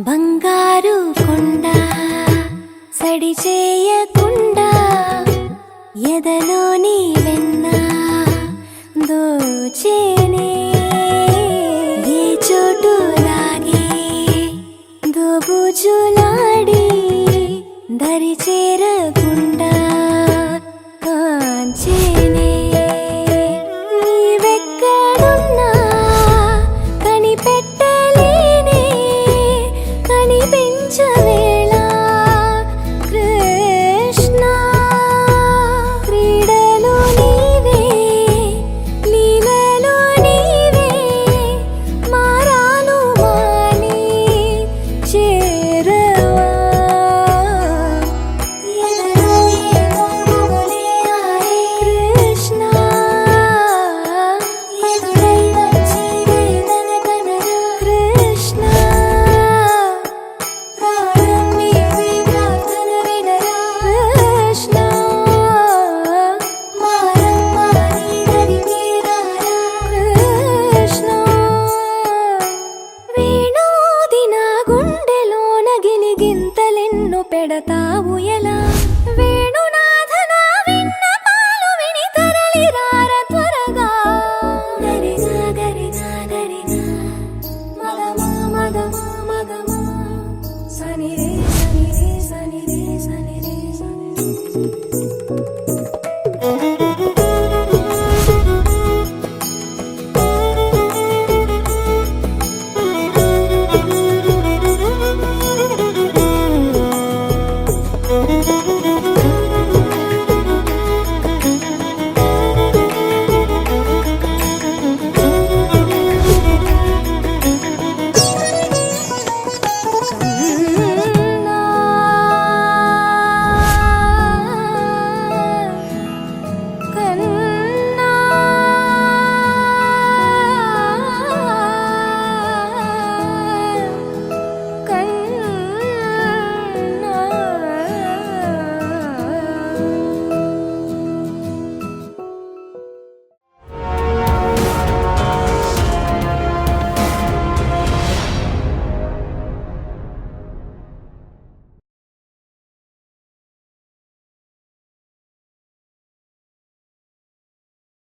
బంగారు కొండ సడి చేయకుండా ఎదలోని వెన్న దోచేనే ఏ చోటు లాగే దోబుజులాడి దరి చేరకుండా కాంచేనే నీవెక్కడున్నా కనిపెట్టలేనే కనిపించవేళ కృష్ణ క్రీడలో నీవే లీలలో నీవే మారాను మాని చేరవా ఎదలో ఏమో గుబులే ఆయే కృష్ణ ఎదురై వచ్చి వేదన కనరా కృష్ణ ప్రాణం నీవే ప్రార్థన వినరా కృష్ణ మారమ్మా నీ దరికి రారా కృష్ణ వేణోది నా గుండెలోన గిలిగింతలెన్ను పెడతావు ఎలా